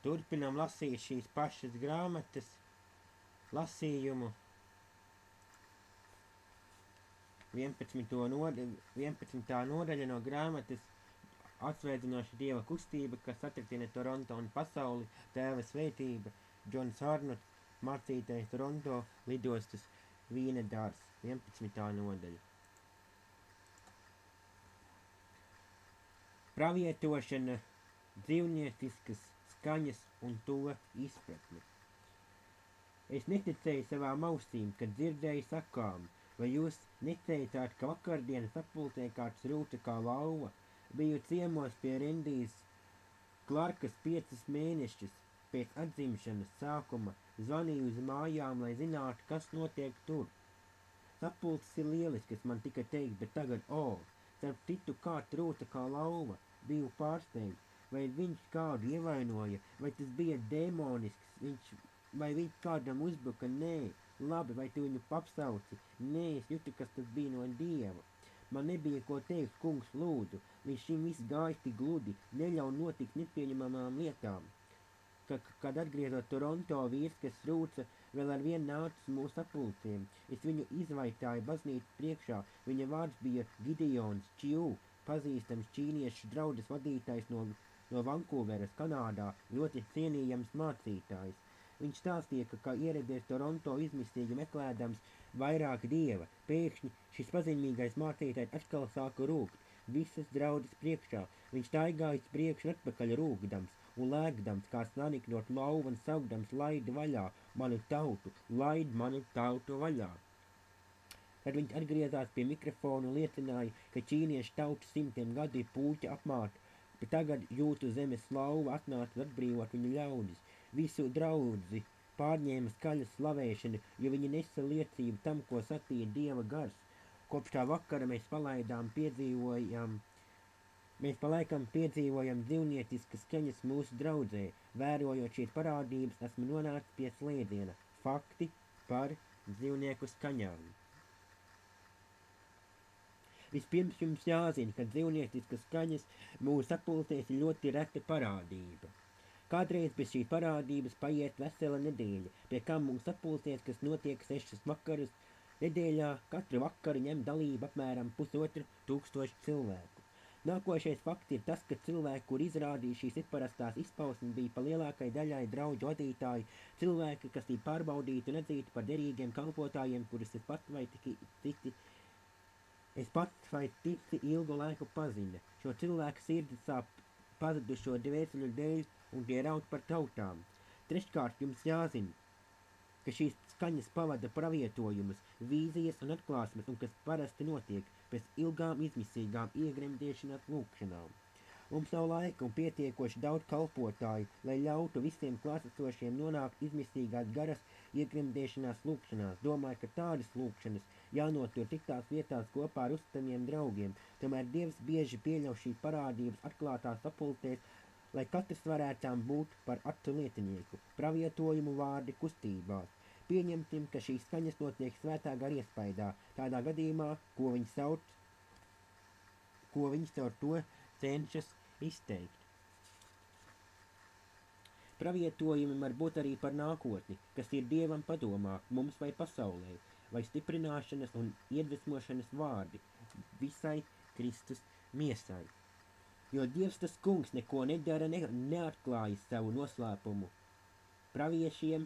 Turpinam lasīt šīs pašas grāmatas lasījumu 11. nodaļa no grāmatas Atsveidzinoša Dieva kustība, kas atratina Toronto un pasauli, Tēva svētība, Džons Arnots, mācītais Toronto, lidostas Vīna dārs, 11. nodaļa. Pravietošana, dzīvnieciskas skaņas un to izpratne. Es neticēju savām ausīm, kad dzirdēju sakām, vai jūs neteicāt, ka vakardienas apulcē kāds rūta kā lauva? Biju ciemos pie Rendijas Klarkas 5 mēnešus pēc atzimšanas sākuma, zvanīju uz mājām, lai zinātu, kas notiek tur. Sapulces ir lielisks, man tika teikt, bet tagad, starp citu kāds rūta kā lauva, biju pārsteigts, vai viņš kādu ievainoja, vai tas bija dēmonisks, vai viņš kādam uzbruka, nē, labi, vai tu viņu papsauci, nē, es jūtu, kas tas bija no Dieva. Man nebija ko teikt, kungs, lūdzu, līdz šim viss gāja tik gludi, neļauj notikt nepieņemamām lietām. Kad atgriezot Toronto, vīrs, kas rūca, vēl ar vienu nācis mūsu apulcēm. Es viņu izvaitāju baznīcas priekšā, viņa vārds bija Gideons Čiu, pazīstams ķīniešu draudzes vadītājs no Vankūveras, Kanādā, ļoti cienījams mācītājs. Viņš stāstīja, ka ieradies Toronto izmisīgi meklēdams vairāk Dieva. Pēkšņi šis pazīmīgais mācītājs atkal sāka rūkt, visas draudzes priekšā. Viņš staigājis priekš un atpakaļ rūkdams un lēkdams, kā snaniknot lauvu un saukdams, laid vaļā manu tautu, laid manu tautu vaļā. Tad viņš atgriezās pie mikrofona un liecināja, ka ķīniešu tautu simtiem gadu ir pūķa apmāta, bet tagad jūtu zemes lauva atnāca atbrīvot viņu ļaudis. Visu draudzi pārņēma skaļa slavēšana, jo viņi nesa liecību tam, ko sacīja Dieva gars. Kopš tā vakara mēs palaikam piedzīvojam dzīvnieciskas skaņas mūsu draudzē. Vērojot šīs parādības, esmu nonācis pie slēdziena – fakti par dzīvnieku skaņām. Vispirms jums jāzina, ka dzīvnieciskas skaņas mūsu apulcēs ir ļoti reta parādība. Kādreiz bez šīs parādības paiet vesela nedēļa, pie kam mūsu apulcēs, kas notiek 6 vakarus nedēļā, katru vakaru ņem dalību apmēram 1500 cilvēku. Nākošais fakts ir tas, ka cilvēki, kur izrādīja šīs neparastās izpausmes, bija pa lielākai daļai draudžu vadītāji, cilvēki, kas ir pārbaudīti un atzīti par derīgiem kalpotājiem, kurus es pats vai citi ilgu laiku pazina. Šo cilvēku sirdis sāp pazudušo dvēseļu dēļ un tie raud par tautām. Treškārt jums jāzina, ka šīs skaņas pavada pravietojumus, vīzijas un atklāsmes, un kas parasti notiek pēc ilgām izmisīgām iegremdēšanās lūkšanām. Mums nav laika un pietiekoši daudz kalpotāju, lai ļautu visiem klātesošiem nonākt izmisīgās garas iegremdēšanās lūkšanās. Domāju, ka tādas lūkšanas jānotur citās vietās kopā ar uzticamiem draugiem. Tomēr Dievs bieži pieļauj šīs parādības atklātās apulcēs, lai katrs varētu tām būt par acu liecinieku, pravietojumu vārdi kustībās. Pieņemsim, ka šīs skaņas notiek svētā gara iespaidā. Tādā gadījumā, ko viņi caur to cenšas izteikt. Pravietojumi var būt arī par nākotni, kas ir Dievam padomā, mums vai pasaulē, vai stiprināšanas un iedvesmošanas vārdi visai Kristus miesai. Jo Dievs tas kungs neko nedara, neatklājas savu noslēpumu praviešiem,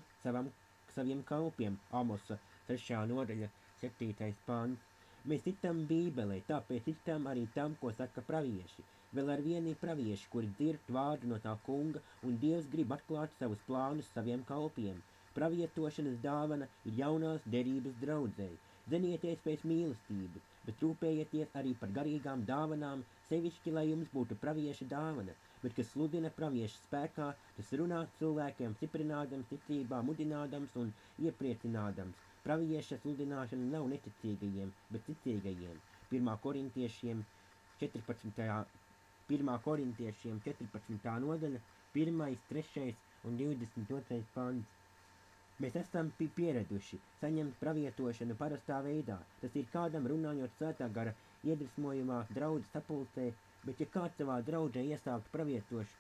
saviem kalpiem, Amosa 3. nodaļa 7. pāns. Mēs ticam Bībelē, tāpēc ticam arī tam, ko saka pravieši. Vēl ar vienu ir pravieši, kuri dzird vārdu no tā kunga, un Dievs grib atklāt savus plānus saviem kalpiem. Pravietošanas dāvana ir jaunās derības draudzei. Zenieties pēc mīlestības, bet rūpējieties arī par garīgām dāvanām, sevišķi, lai jums būtu pravieša dāvana, bet kas sludina pravieša spēkā, tas runā cilvēkiem, stiprinādams ticībā, mudinādams un iepriecinādams. Pravieša sludināšana nav neticīgajiem, bet ticīgajiem. 1. Korintiešiem 14. nodaļa, 1., 3. un 22. pants. Mēs esam pieraduši saņemt pravietošanu parastā veidā. Tas ir kādam runājot svētā gara iedvesmojumā draudzes sapulcē, Bet ja kāds savā draudzē iesāktu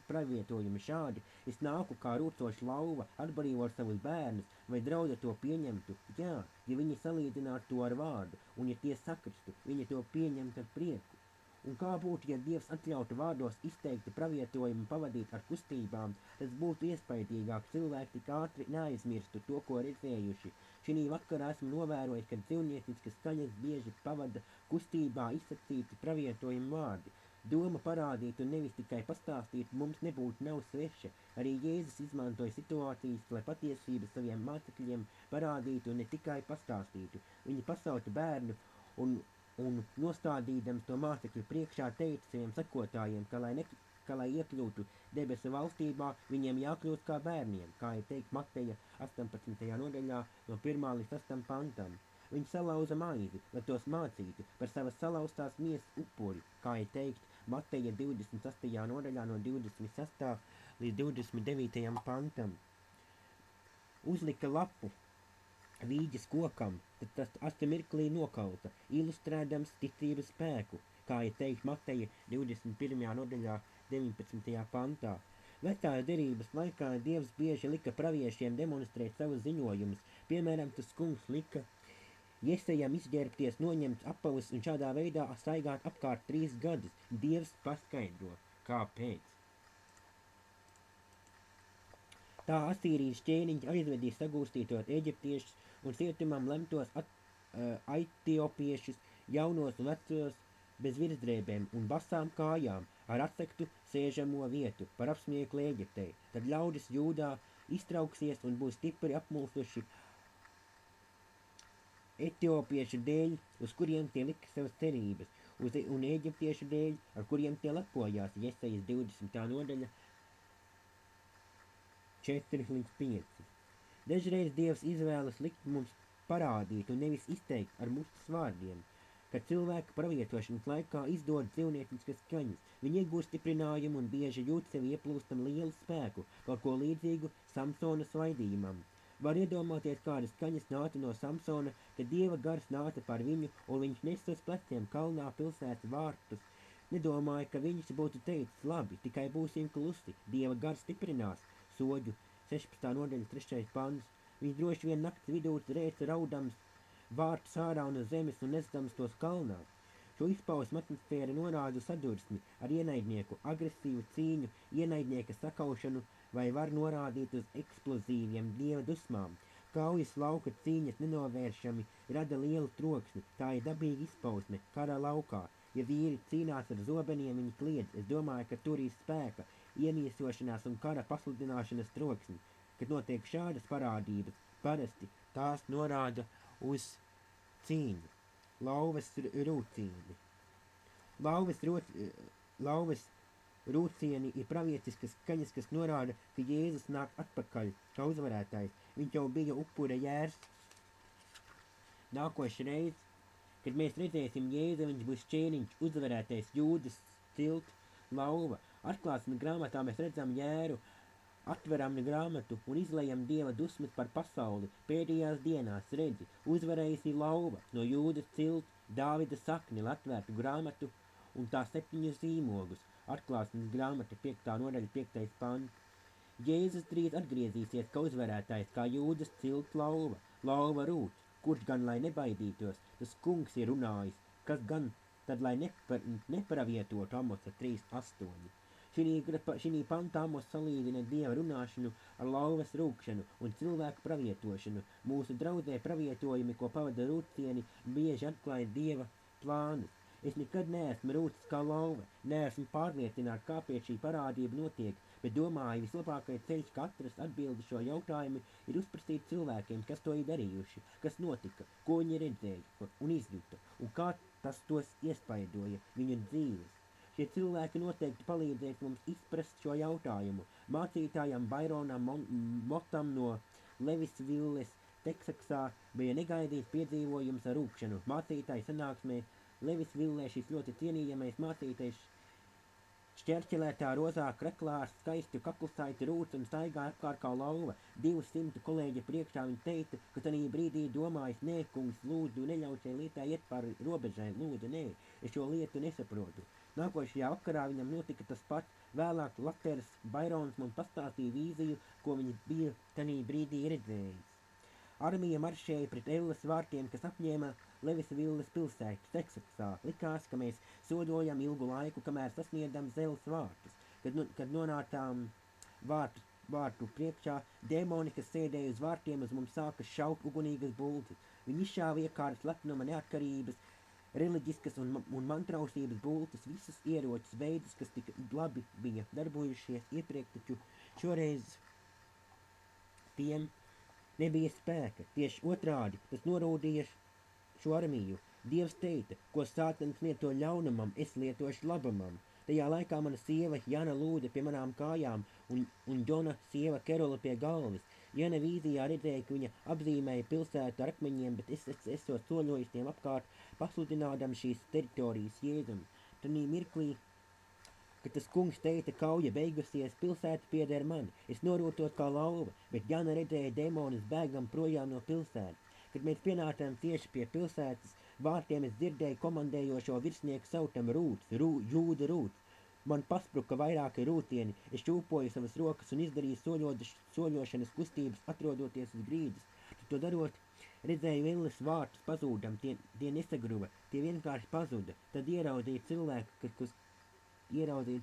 pravietojumu šādi, es nāku kā rūcoša lauva, atbrīvot savus bērnus, vai draudze to pieņemtu? Jā, ja viņi salīdzinātu to ar vārdu, un ja tie sakristu, viņi to pieņemtu ar prieku. Un kā būtu, ja Dievs atļautu vārdos izteikti pravietojumu pavadīt ar kustībām, tas būtu iespaidīgāk, cilvēki tik ātri neaizmirstu to, ko redzējuši. Šī vakarā esmu novērojis, ka dzīvnieciskas skaņas bieži pavada kustībā izsacīti pravietojumu vārdi. Doma parādīt un nevis tikai pastāstīt mums nebūtu nav sveša. Arī Jēzus izmantoja situācijas, lai patiesību saviem mācekļiem parādītu un ne tikai pastāstītu. Viņi pasauta bērnu un nostādīdams to mācekļu priekšā teica saviem sekotājiem, ka lai iekļūtu debesu valstībā, viņiem jākļūst kā bērniem, kā ir teikt Mateja 18. nodaļā no 1. līdz 8. pantam. Viņi salauza maizi, lai tos mācītu par savas salauztās miesas upuri, kā ir teikt Mateja 28. nodaļā no 26. līdz 29. pantam. Uzlika lapu vīģes kokam, tad tas asti mirklī nokauta, ilustrēdams ticības spēku, kā ir teikt Mateja 21. nodaļā 19. pantā. Vecās derības laikā Dievs bieži lika praviešiem demonstrēt savus ziņojumus, piemēram, tas kungs lika Jesejam izģērbties, noņemt apavus un šādā veidā staigāt apkārt 3 gadus. Dievs paskaidro, kāpēc. Tā Asīrijas ķēniņš aizvedīs sagūstītos eģiptiešus un cietumam lemtos aitiopiešus, jaunos un vecos bez virsdrēbēm un basām kājām, ar atsektu sēžamo vietu par apsmieklu Eģiptei. Tad ļaudis Jūdā iztrauksies un būs stipri apmulsuši etiopiešu dēļ, uz kuriem tie lika savas cerības, un eģiptiešu dēļ, ar kuriem tie lepojās, Jesejas 20. nodaļa 4-5. Dažreiz Dievs izvēlas likt mums parādīt un nevis izteikt ar mustas vārdiem, kad cilvēka pravietošanas laikā izdod dzīvnieciskas skaņas. Viņi iegūst stiprinājumu un bieži jūt sevi ieplūstam lielu spēku, kaut ko līdzīgu Samsona svaidījumam. Var iedomāties, kādas skaņas nāca no Samsona, kad Dieva gars nāca par viņu, un viņš nesa uz pleciem kalnā pilsētas vārtus. Nedomāju, ka viņš būtu teicis, labi, tikai būsim klusi, Dieva gars stiprinās, Soģu 16. nodaļa 3. pants. Viņš droši vien nakts vidū rēca raudams vārtus ārā un uz zemes un nesdams tos kalnā. Šo izpausmu atmosfēra norāda sadursmi ar ienaidnieku, agresīvu cīņu, ienaidnieka sakaušanu vai var norādīt uz eksplozīviem Dieva dusmām. Kaujas lauka cīņas nenovēršami rada lielu troksni, tā ir dabīga izpausme kara laukā. Ja vīri cīnās ar zobeniem, viņi kliedz, es domāju, ka tur ir spēka, iemiesošanās un kara pasludināšanas troksni. Kad notiek šādas parādības, parasti tās norāda uz cīņu. Lauvas rūcieni. Lauvas rūcieni ir pravietiskas skaņas, kas norāda, ka Jēzus nāk atpakaļ, kā uzvarētājs. Viņš jau bija upura jērs. Nākošreiz, kad mēs redzēsim Jēzu, viņš būs ķēniņš, uzvarētais, Jūdas, cilt, lauva. Atklāsmes grāmatā mēs redzam jēru, atveram grāmatu un izlejam Dieva dusmas par pasauli. Pēdējās dienās redzi, uzvarējusi lauva no Jūdas cilt, Dāvida sakni, atvērtu grāmatu un tā 7 zīmogus. Atklāsmes grāmata 5. nodaļa 5. pants. Jēzus drīz atgriezīsies, kā uzvarētājs, kā Jūdas cilt lauva, lauva rūts, kurš gan lai nebaidītos, tas kungs ir runājis, kas gan tad lai nepravietotu Amosa 3:8. Šī pantā Amos salīdzina Dieva runāšanu ar lauvas rūkšanu un cilvēku pravietošanu. Mūsu draudzē pravietojumi, ko pavada rūcieni, bieži atklāja Dieva plānus. Es nekad neesmu rūcis kā lauva, neesmu pārliecināts, kāpēc šī parādība notiek, bet domāju, vislabākais ceļš, kā atrast atbildi šo jautājumu, ir uzprasīt cilvēkiem, kas to ir darījuši, kas notika, ko viņi redzēja un izjuta, un kā tas tos iespaidoja viņu dzīves. Šie cilvēki noteikti palīdzēs mums izprast šo jautājumu. Mācītājam Baironam Motam no Levisvilles, Teksaksā, bija negaidīts piedzīvojums ar rūkšanu. Mācītāju sanāksmē Levisvillē šis ļoti cienījamais mācītājs šķērķelētā rozā kreklā ar skaistu kaklasaiti rūc un staigāja apkārt kā lauva. 200 kolēģi priekšā viņa teica, ka tanī brīdī domājis, nē, kungs, lūdzu, neļauj šai lietai iet par robežai, lūdzu, nē, es šo lietu nesaprotu. Nākošajā vakarā viņam notika tas pats. Vēlāk Laters Bairons man pastāstīja vīziju, ko viņi bija tanī brīdī redzējis. Armija maršēja pret Ellas vārtiem, kas apņēma Levisvilles pilsētu Teksasā. Likās, ka mēs sodojam ilgu laiku, kamēr sasniedam Zeles vārtus. Kad nonācām vārtu priekšā, dēmoni, kas sēdēja uz vārtiem, uz mums sāka šaut ugunīgas bultas. Viņi izšāva iekārtas lepnuma, neatkarības, reliģiskas un mantrausības bultas, visas ieročus veidus, kas tik labi bija darbojušies iepriekš, taču šoreiz tiem nebija spēka. Tieši otrādi, tas norūdīja šo armiju. Dievs teica, ko sātans lieto ļaunumam, es lietošu labumam. Tajā laikā mana sieva Jana lūda pie manām kājām un Džona sieva Kerola pie galvas. Jana vīzijā redzēja, ka viņa apzīmēja pilsētu ar akmeņiem, bet es esot soļojis tiem apkārt, pasludinādam šīs teritorijas Jēzum. Tanī mirklī, kad tas kungs teica, kauja beigusies, pilsēta pieder man, es norūtot kā lauva, bet Jana redzēja demonus bēgam projām no pilsētas. Kad mēs pienācām tieši pie pilsētas vārtiem, es dzirdēju komandējošo virsnieku sautam Jūda Rūts. Man paspruka vairāki rūtieni, es čūpoju savas rokas un izdarīju soļošanas kustības, atrodoties uz grīdas. To darot, redzēju Ellas vārtus pazūdam, tie nesagruva, tie vienkārši pazuda. Tad ieraudzīju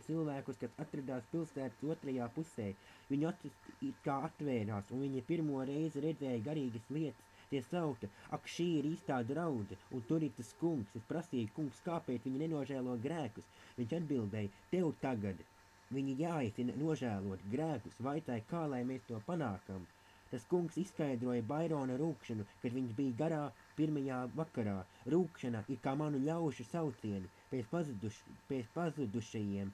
cilvēkus, kas atradās pilsētas otrajā pusē. Viņu acis kā atvērās, un viņi pirmo reizi redzēja garīgas lietas. Tie sauta, ak, šī ir īstā draudze, un tur ir tas kungs. Es prasīju, kungs, kāpēc viņi nenožēlo grēkus. Viņš atbildēja, tev tagad viņi jāicina nožēlot grēkus, vaicāja, kā lai mēs to panākam. Tas kungs izskaidroja Bairona rūkšanu, kad viņš bija garā pirmajā vakarā. Rūkšana ir kā manu ļaužu saucieni, pēc pazudušajiem.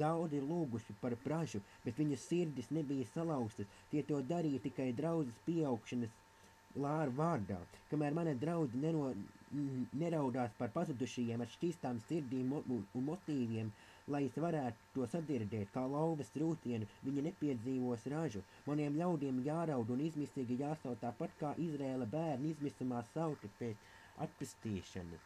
Daudzi ir lūguši par pražu, bet viņas sirdis nebija salauztas. Tie to darīja tikai draudzes pieaugšanas vārdā, kamēr mana draudze neraudās par pazudušajiem ar šķīstām sirdīm un motīviem, lai es varētu to sadzirdēt, kā lauvas rūtienu, viņi nepiedzīvos ražu. Maniem ļaudiem jāraud un izmisīgi jāsauc tāpat kā Izrēla bērni izmisumā sauta pēc atpestīšanas.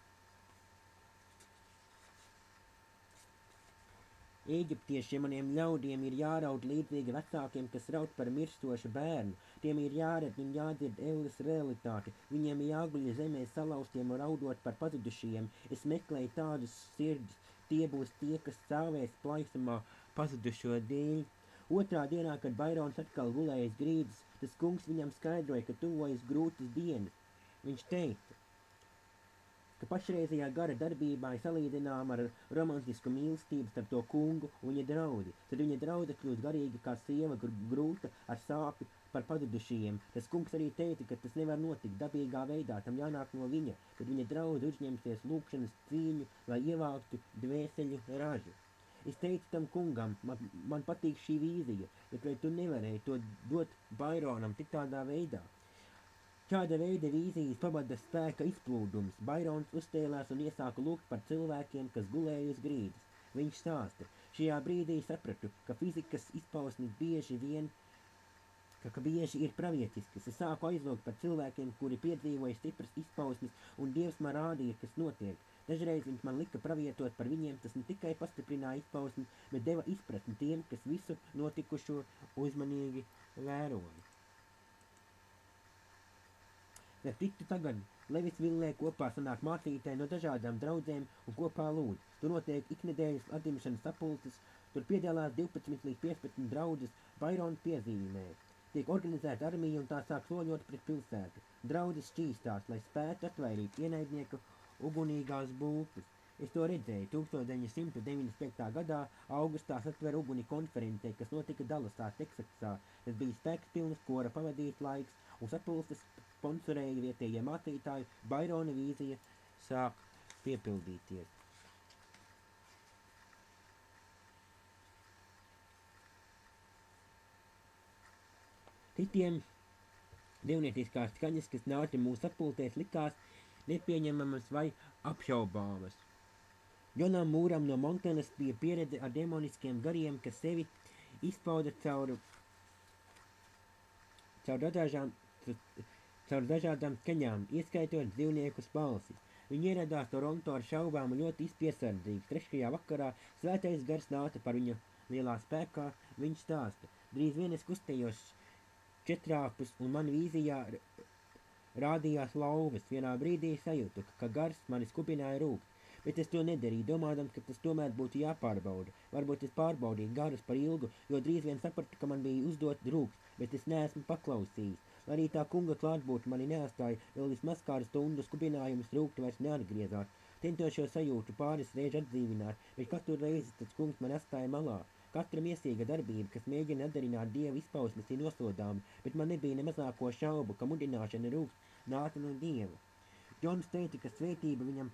Ēģiptiešiem maniem ļaudiem ir jāraud līdzīgi vecākiem, kas raud par mirstošu bērnu. Tiem ir jāredz un jādzird Ellas realitāti. Viņiem ir jāguļ zemē salauztiem un raudot par pazudušajiem. Es meklēju tādus sirdis. Tie būs tie, kas stāvēs plaisumā pazudušo dēļ. Otrā dienā, kad Bairons atkal gulējas grīdas, tas kungs viņam skaidroja, ka tuvojas grūtas dienas. Viņš teica, ka pašreizajā gara darbībā ir salīdzinām ar romantisku mīlestību starp to kungu un viņa draudzi. Tad viņa draudze kļūst garīga kā sieva grūta ar sāpi par pazudušajiem. Tas kungs arī teica, ka tas nevar notikt dabīgā veidā, tam jānāk no viņa, kad viņa draudze uzņemsies lūkšanas cīņu, lai ievāktu dvēseļu ražu. Es teicu tam kungam, man patīk šī vīzija, bet vai tu nevarēji to dot Baironam tik tādā veidā? Šāda veida vīzijas pavada spēka izplūdums. Bairons uzstēlās un iesāka lūgt par cilvēkiem, kas gulēja uz grīdas. Viņš stāsta, šajā brīdī sapratu, ka fizikas izpausmes bieži ir pravietiskas. Es sāku aizlūgt par cilvēkiem, kuri piedzīvoja stipras izpausmes, un Dievs man rādīja, kas notiek. Dažreiz viņš man lika pravietot par viņiem, tas ne tikai pastiprināja izpausmi, bet deva izpratni tiem, kas visu notikušo uzmanīgi vēroja. Lai tiktu tagad Levisvillē kopā sanāk mācītāji no dažādām draudzēm un kopā lūdz. Tur notiek iknedēļas atzimšanas sapulces, tur piedalās 12 līdz 15 draudzes, Bairons piezīmē. Tiek organizēta armija un tā sāk soļot pret pilsētu. Draudzes šķīstās, lai spētu atvairīt ienaidnieku ugunīgās bultas. Es to redzēju 1995. gadā augustā satver uguni konferencē, kas notika Dallasā, Teksasā. Tas bija spēkspilnas kora pavadīts laiks, un sapulces sponsorēja vietējie mācītāji. Bairona vīzija sāk piepildīties. Citiem dievnieciskās skaņas, kas nāca mūsu sapulcēs, likās nepieņemamas vai apšaubāmas. Jonam Mūram no Montanas bija pieredze ar demoniskiem gariem, kas sevi izpauda caur dažādām skaņām, ieskaitot dzīvniekus balsis. Viņi ieradās Toronto ar šaubām un ļoti piesardzīgs. Trešajā vakarā svētais gars nāca par viņa lielā spēkā, viņš stāsta. Drīz vien es kustējos četrāpus un man vīzijā rādījās lauvas. Vienā brīdī sajūtu, ka gars mani skubināja rūkt, bet es to nedarīju, domādams, ka tas tomēr būtu jāpārbauda. Varbūt es pārbaudīju garus par ilgu, jo drīz vien sapratu, ka man bija uzdot rūkt, bet es neesmu paklausījis. Arī tā kunga klātbūtne mani neatstāja, vēl vismaz kādu stundu skubinājums rūkt vairs neatgriezās. Centos šo sajūtu pāris reizi atdzīvināt, bet katru reizi tas kungs man atstāja malā. Katra miesīga darbība, kas mēģina atdarināt Dieva izpausmes, ir nosodāma, bet man nebija ne mazāko šaubu, ka mudināšana rūkt nāca no Dieva. Džons teica, ka svētība viņam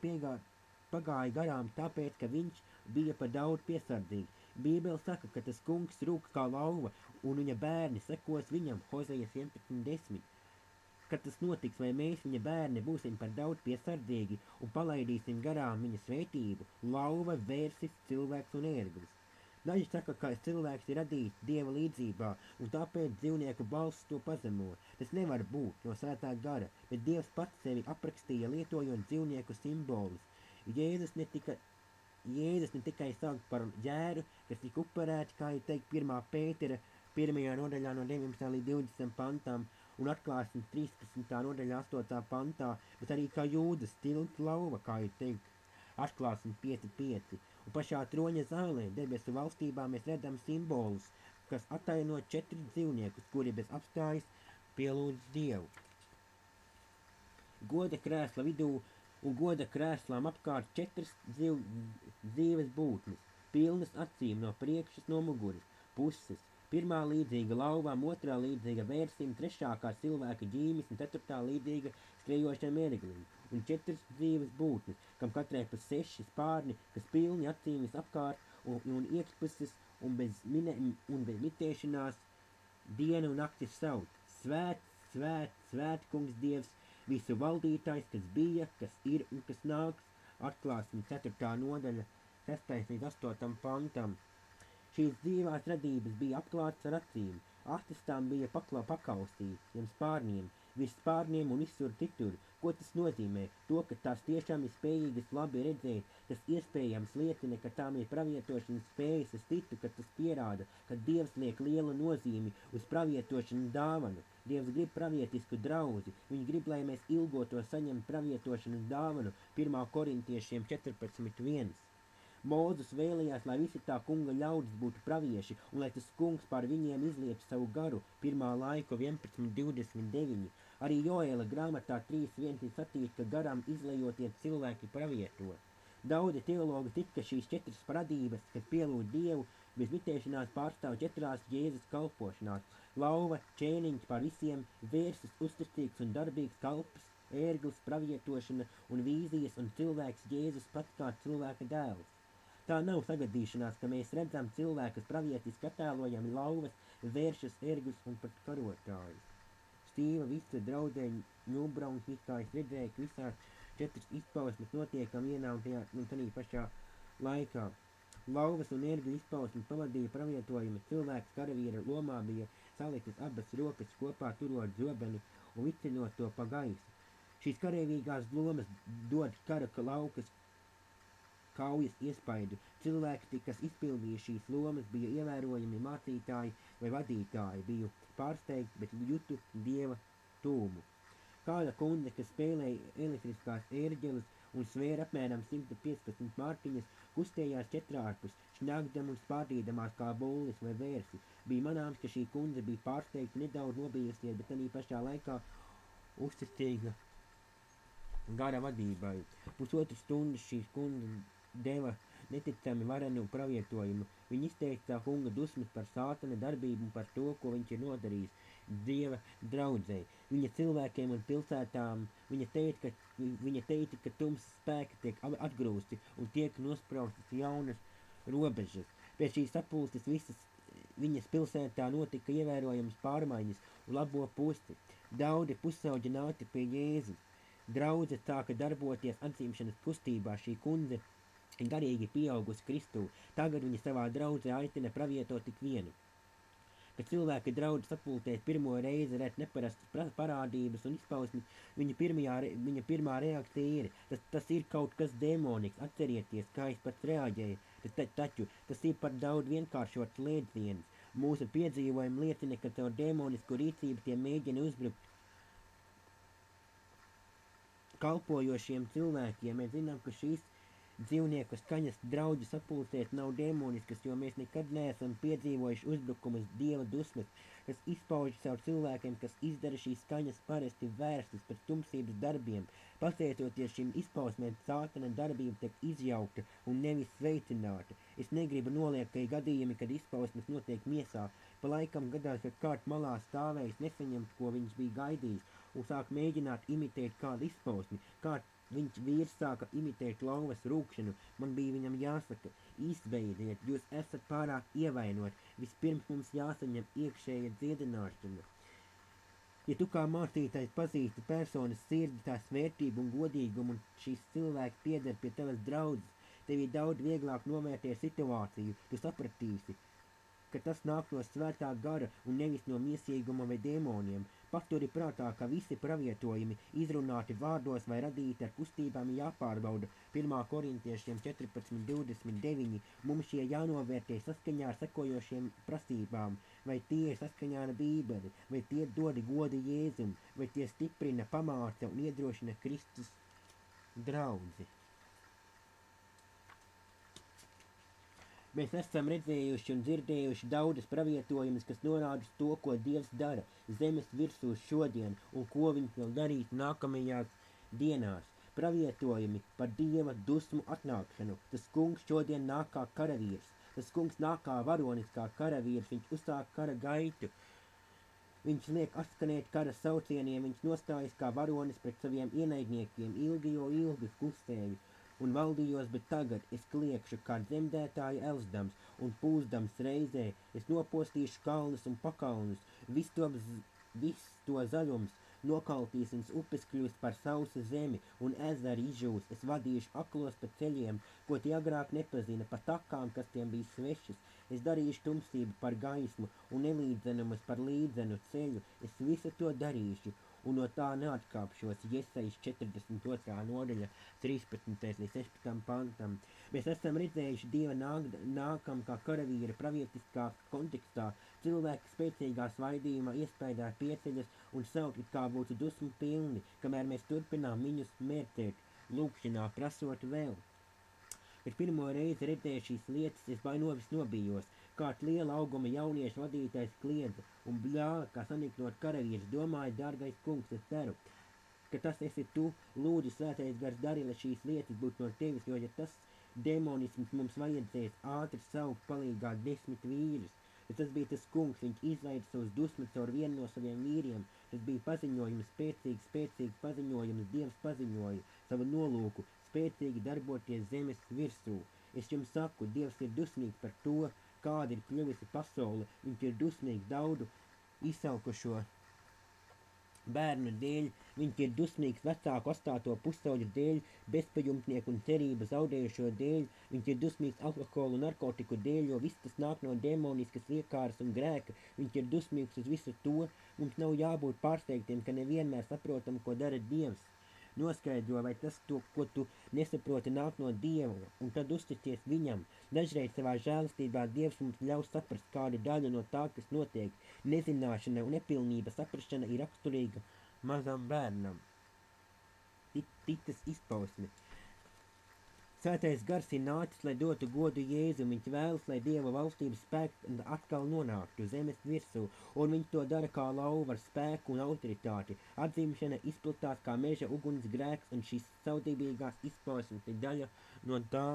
pagāja garām tāpēc, ka viņš bija par daudz piesardzīgs. Bībele saka, ka tas kungs rūk kā lauva, un viņa bērni sekos viņam, Hozejas 11:10. Kad tas notiks, vai mēs, viņa bērni, būsim par daudz piesardzīgi un palaidīsim garām viņa svētību, lauva, vērsis, cilvēks un ērglis. Daži saka, ka cilvēks ir radīts Dieva līdzībā, un tāpēc dzīvnieku balss to pazemo. Tas nevar būt no svētā gara, bet Dievs pats sevi aprakstīja lietojot dzīvnieku simbolus. Jēzus ne tikai sauc par ģēru, kas tika upurēts, kā ir teikt 1. Pētera 1. nodaļā no 19. līdz 20. pantam un atklāsmes 13. nodaļā 8. pantā, bet arī kā Jūdas tilts lauva, kā ir teikt atklāsmes 5.5. Un pašā troņa zālē, debesu valstībā, mēs redzam simbolus, kas ataino 4 dzīvniekus, kuri bez apstājas pielūdz Dievu. Goda krēsla vidū un goda krēslām apkārt 4 dzīves būtnes, pilnas acīm no priekšas, no muguras puses. 1. līdzīga lauvām, 2. līdzīga vērsim, 3. kā cilvēka ģīmis un 4. līdzīga skrejošam ērglim. Un 4 dzīves būtnes, kam katrai pa 6 spārni, kas pilni acīm visapkārt un iekšpuses un bez mitēšanās dienu un nakti sauc. Svēt, kungs Dievs, visu valdītājs, kas bija, kas ir un kas nāks, atklāsmes 4. nodaļa, 6. līdz 8. pantam. Šīs dzīvās radības bija apklātas ar acīm, acis tām bija pakaustītas, zem spārniem, virs spārniem un visur citur. Ko tas nozīmē? To, ka tās tiešām ir spējīgas labi redzēt, tas iespējams liecina, ka tām ir pravietošanas spējas. Es ticu, ka tas pierāda, ka Dievs liek lielu nozīmi uz pravietošanu dāvanu. Dievs grib pravietisku draudzi, viņš grib, lai mēs ilgotos saņemt pravietošanas dāvanu 1. korintiešiem 14.1. Mūzus vēlējās, lai visi tā kunga ļaudis būtu pravieši, un lai tas kungs pār viņiem izliep savu garu 1. laiku 11.29. Arī Joēla grāmatā 3.1 sacīt, ka garam izlejotie cilvēki pravieto. Daudzi teologi tic, ka šīs 4 paradības, kas pielūdz Dievu, bez mitēšanās pārstāv 4 Jēzus kalpošanās. Lauva, ķēniņš pār visiem, vērsis, uzticīgs un darbīgs kalps, ērglis, pravietošana un vīzijas un cilvēks Jēzus pats kā cilvēka dēls. Tā nav sagadīšanās, ka mēs redzam cilvēkus pravietiski attēlojam lauvas, vēršas, ērgļus un pat karotājus. Stīva visa draudēņa Ņūbrauns, kā es redzēju, ka visās 4 izpausmes notiekam vienā un tajā pašā laikā. Lauvas un ērgļu izpausmes pavadīja pravietojumi, cilvēks karavīra lomā bija salicis abas rokas kopā turot zobeni un vicinot to pa gaisu. Šīs karavīgās lomas dod kara laukas kaujas iespaidu. Cilvēki, kas izpildīja šīs lomas, bija ievērojami mācītāji vai vadītāji, biju pārsteigts, bet jutu Dieva tūmu. Kāda kundze, kas spēlēja elektriskās ērģeles un svēra apmēram 115 mārciņas, kustējās četrārpus, šņāgdam un spārdīdamās kā bullis vai vērsi. Bija manāms, ka šī kundze bija pārsteigta, nedaudz nobijusies, bet arī pašā laikā uzticīga gara vadībai. Pusotru stundu šīs kundze deva neticami varenu pravietojumu. Viņa izteica tā kunga dusmas par sātana darbību un par to, ko viņš ir nodarījis Dieva draudzei. Viņa cilvēkiem un pilsētām, viņa teica, ka tumsas spēki tiek atgrūsti un tiek nospraustas jaunas robežas. Pēc šīs sapulces visas viņas pilsētā notika ievērojams pārmaiņas un labo pusi. Daudzi pusauģi nāca pie Jēzus. Draudze sāka darboties atzīmšanas kustībā. Šī kundze garīgi pieaugusi Kristū. Tagad viņa savā draudzē aicina pravietot tik vienu. ka cilvēki draudz sapulcēs pirmo reizi redz neparastas parādības un izpausmes, viņa pirmā reakcija ir, tas ir kaut kas demonisks, atcerieties, kā es pats reaģēju, taču tas ir par daudz vienkāršots lieciens. Mūsu piedzīvojumi liecina, ka caur demonisku rīcību tie mēģina uzbrukt kalpojošiem cilvēkiem. Mēs zinām, ka šīs dzīvnieku skaņas draudžu sapulcēs nav demoniskas, jo mēs nekad neesam piedzīvojuši uzbrukumus dieva dusmas, kas izpaužas caur cilvēkiem, kas izdara šīs skaņas parasti vērstas pēc tumsības darbiem. Pateicoties šīm izpausmēm, sātana darbība tiek izjaukta un nevis veicināta. Es negribu noliekt, ka ir gadījumi, kad izpausmes notiek miesā. Pa laikam gadās, ka kārt malā stāvējis nesaņemt, ko viņš bija gaidījis, un sāk mēģināt imitēt kādu izpausmi. Kārt viņš vīrs sāka imitēt lauvas rūkšanu. Man bija viņam jāsaka, izbeidziet, jūs esat pārāk ievainot. Vispirms mums jāsaņem iekšēja dziedināšana. Ja tu kā mācītājs pazīsti personas sirdi, tās vērtību un godīgumu, un šīs cilvēki pieder pie tavas draudzes, tev ir daudz vieglāk novērtēt situāciju. Tu sapratīsi, ka tas nāk no svētā gara un nevis no miesīguma vai demoniem. Paturi prātā, ka visi pravietojumi izrunāti vārdos vai radīti ar kustībām jāpārbauda. 1. Korintiešiem 14:29. Mums šie jānovērtē saskaņā ar sekojošiem prasībām, vai tie ir saskaņā ar Bībeli, vai tie dod godu Jēzum, vai tie stiprina, pamāca un iedrošina Kristus draudzi. Mēs esam redzējuši un dzirdējuši daudzas pravietojumus, kas norāda uz to, ko Dievs dara zemes virsū šodien un ko viņš vēl darīs nākamajās dienās. Pravietojumi par Dieva dusmu atnākšanu. Tas kungs šodien nāk kā karavīrs. Tas kungs nāk kā varonis, kā karavīrs. Viņš uzsāk kara gaitu. Viņš liek atskanēt kara saucieniem. Viņš nostājas kā varonis pret saviem ienaidniekiem. Ilgi kustēju un valdījos, bet tagad es kliekšu kā dzemdētāja elsdams un pūzdams reizē. Es nopostīšu kalnus un pakalnus, viss to zaļums nokaltīsins, upes kļūs par sausu zemi un ezeri izžūs. Es vadīšu aklos pa ceļiem, ko tie agrāk nepazina, pa takām, kas tiem bija svešas. Es darīšu tumsību par gaismu un nelīdzenumus par līdzenu ceļu. Es visu to darīšu un no tā neatkāpšos. Jesajas 42. nodaļa 13. līdz 16. pantam. Mēs esam redzējuši Dieva nākam kā karavīra pravietiskā kontekstā. Cilvēki spēcīgā svaidījumā iespējā pieceļas un saukt, kā būtu dusmu pilni, kamēr mēs turpinām viņus mērķēt, lūkšanā prasot vēl. Kad pirmo reizi redzēju šīs lietas, es novis nobijos. Kāds liela auguma jauniešu vadītājs kliedza un bļāva, kā saniknot karavīrs. Domāju, dārgais kungs, es ceru, ka tas esi tu. Lūdzu, svētais gars dari, lai šīs lietas būtu no tevis, jo ja tas demonisms mums vajadzēs ātri saukt palīgā 10 vīrus. Tas bija tas kungs, viņš izlaida savus dusmas caur vienu no saviem vīriem. Tas bija paziņojums, spēcīgs paziņojums. Dievs paziņoja savu nolūku, spēcīgi darboties zemes virsū. Es jums saku, Dievs ir dusmīgs par to, kāda ir kļuvusi pasaule. Viņš ir dusmīgs daudzu izsalkušo bērnu dēļ, viņš ir dusmīgs vecāku astāto pusauģu dēļ, bezpajumtnieku un cerību zaudējušo dēļ, viņš ir dusmīgs alkoholu un narkotiku dēļ, jo viss tas nāk no demoniskas iekāras un grēka. Viņš ir dusmīgs uz visu to. Mums nav jābūt pārsteigtiem, ka nevienmēr saprotam, ko dara Dievs. Noskaidro, vai tas, ko tu nesaproti, nāk no Dieva, un tad uzticies viņam. Dažreiz savā žēlastībā Dievs mums ļaus saprast kādu daļu no tā, kas notiek. Nezināšana un nepilnība saprašana ir raksturīga mazam bērnam. Titas izpausme. Svētais gars ir nācis, lai dotu godu Jēzum. Viņš vēlas, lai Dieva valstības spēks atkal nonāktu zemes virsū, un viņš to dara kā lauva ar spēku un autoritāti. Atzimšana izplatās kā meža uguns grēks, un šīs saudībīgās izpausmes ir daļa no tā.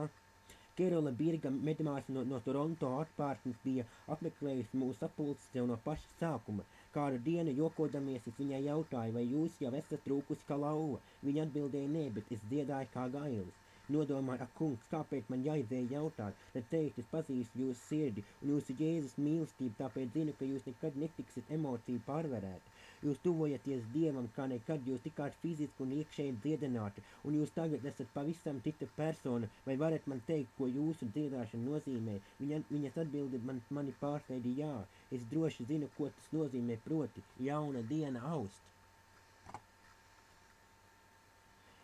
Kerola Birga medmāsa no Toronto atpārtnes bija apmeklējusi mūsu sapulces jau no paša sākuma. Kādu dienu jokodamies es viņai jautāju, vai jūs jau esat trūkusi kā lauva. Viņa atbildēja nē, bet es dziedāju kā gailis. nodomāju, ak, kungs, kāpēc man jāizēj jautāt, tad teikt, es pazīstu jūsu sirdi un jūsu Jēzus mīlestību, tāpēc zinu, ka jūs nekad netiksit emociju pārvarēti. Jūs tuvojaties Dievam kā nekad, jūs tikāt fiziski un iekšēji dziedināti, un jūs tagad esat pavisam cita persona, vai varat man teikt, ko jūsu dziedāšana nozīmē? Viņas atbildi mani pārsteidza jā, es droši zinu, ko tas nozīmē, proti, jauna diena aust.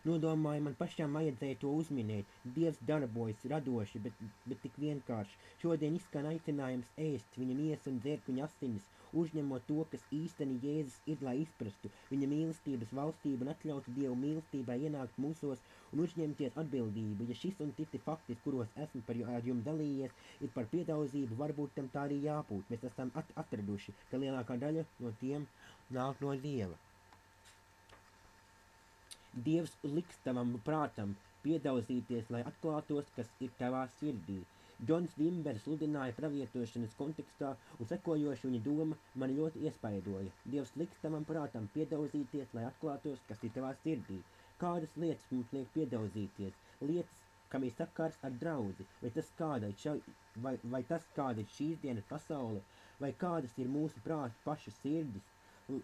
Nodomāju, man pašām vajadzēja to uzminēt. Dievs darbojas radoši, bet tik vienkārši. Šodien izskan aicinājums ēst viņa miesu un dzert viņa asinis, uzņemot to, kas īsteni Jēzus ir, lai izprastu viņa mīlestības valstību un atļautu Dievu mīlestībai ienākt mūsos un uzņemties atbildību. Ja šis un citi fakti, kuros esmu ar jums dalījies, ir par piedauzību, varbūt tam tā arī jābūt. Mēs esam atraduši, ka lielākā daļa no tiem nāk no Dieva. Dievs liks tavam prātam piedauzīties, lai atklātos, kas ir tavā sirdī. Džons Vimbers sludināja pravietošanas kontekstā, un sekojoši viņa doma mani ļoti iespaidoja. Dievs liks tavam prātam piedauzīties, lai atklātos, kas ir tavā sirdī. Kādas lietas mums liek piedauzīties? Lietas, kam ir sakars ar draudzi, vai tas kāda ir šīs dienas pasaule, vai kādas ir mūsu prāta paša sirdis.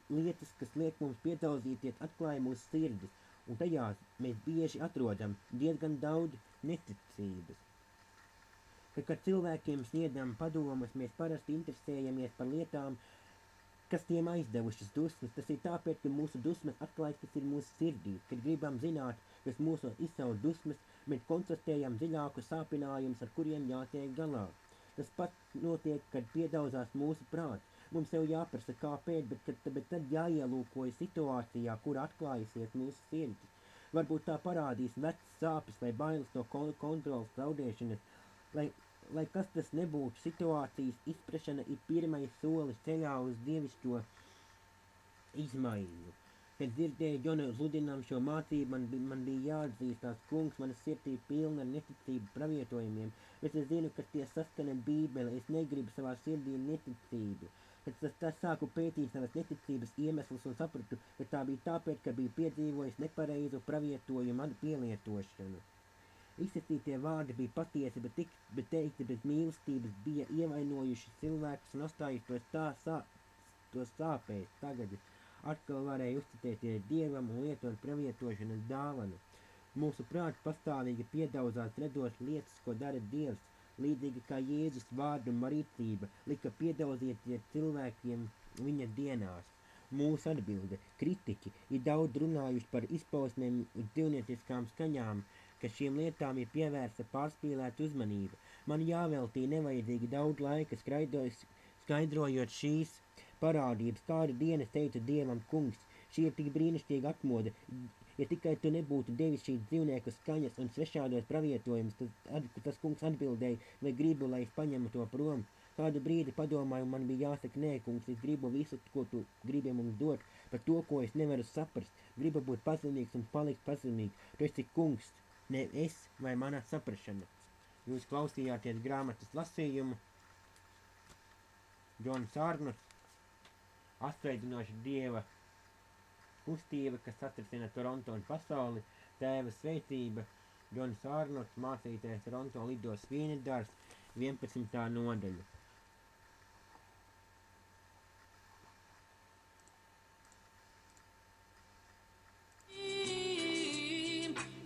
Lietas, kas liek mums piedauzīties, atklāja mūsu sirdis. Un tajās mēs bieži atrodam diezgan daudz neticības. Kad cilvēkiem sniedzam padomus, mēs parasti interesējamies par lietām, kas tiem aizdevušas dusmas. Tas ir tāpēc, ka mūsu dusmas atklājas, kas ir mūsu sirdī. Kad gribam zināt, kas mūsos izsauc dusmas, mēs konstatējam dziļākus sāpinājumus, ar kuriem jātiek galā. Tas pats notiek, kad piedauzās mūsu prāts. Mums jau jāprasa kāpēc, bet tad jāielūkojas situācijā, kur atklājusies mūsu sirdis. Varbūt tā parādīs vecs sāpes vai bailes no kontrolas zaudēšanas. Lai kas tas nebūtu, situācijas izprašana ir pirmais solis ceļā uz dievišķo izmaiņu. Kad dzirdēju Džona sludinām šo mācību, man bija jāatzīstās, kungs, mana sirdī pilna ar neticību pravietojumiem, bet es zinu, ka tie saskana Bībele, es negribu savā sirdī neticību. Tad sāku pētīt savas neticības iemeslus un sapratu, ka tā bija tāpēc, ka biju piedzīvojis nepareizu pravietojumu pielietošanu. Izsacītie vārdi bija patiesi, bet teikti bez mīlestības bija ievainojuši cilvēkus un atstājuši to sāpēs. Tagad atkal varēja uzticēties Dievam un lietot pravietošanas dāvanu. Mūsu prāts pastāvīgi piedauzās redzot lietas, ko dara Dievs, līdzīgi kā Jēzus vārdu un rīcība lika piedauzīties cilvēkiem viņa dienās. Mūsu atbilde - kritiķi ir daudz runājuši par izpausmēm un dzīvnieciskām skaņām, ka šīm lietām ir pievērsta pārspīlēta uzmanība. Man jāveltī nevajadzīgi daudz laika skaidrojot šīs parādības, kādu dienu teica Dievam kungs. Šī ir tik brīnišķīga atmoda. Ja tikai tu nebūtu devis šīs dzīvnieku skaņas un svešādos pravietojumus, tad tas kungs atbildēja, vai gribu, lai es paņemu to prom. Kādu brīdi padomāju, man bija jāsaka, nē, kungs, es gribu visu, ko tu gribi mums dot, par to, ko es nevaru saprast. Gribu būt pazemīgs un palikt pazemīgs. Tu esi kungs, ne es vai mana saprašana. Jūs klausījāties grāmatas lasījumu. Džons Arnots, atsveicinoši Dieva kustība, kas satricina Toronto un pasauli, tēva sveicība, Džons Arnots, mācītājs Toronto lidos Svienidārs, 11. nodaļa.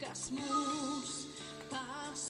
Kas mūs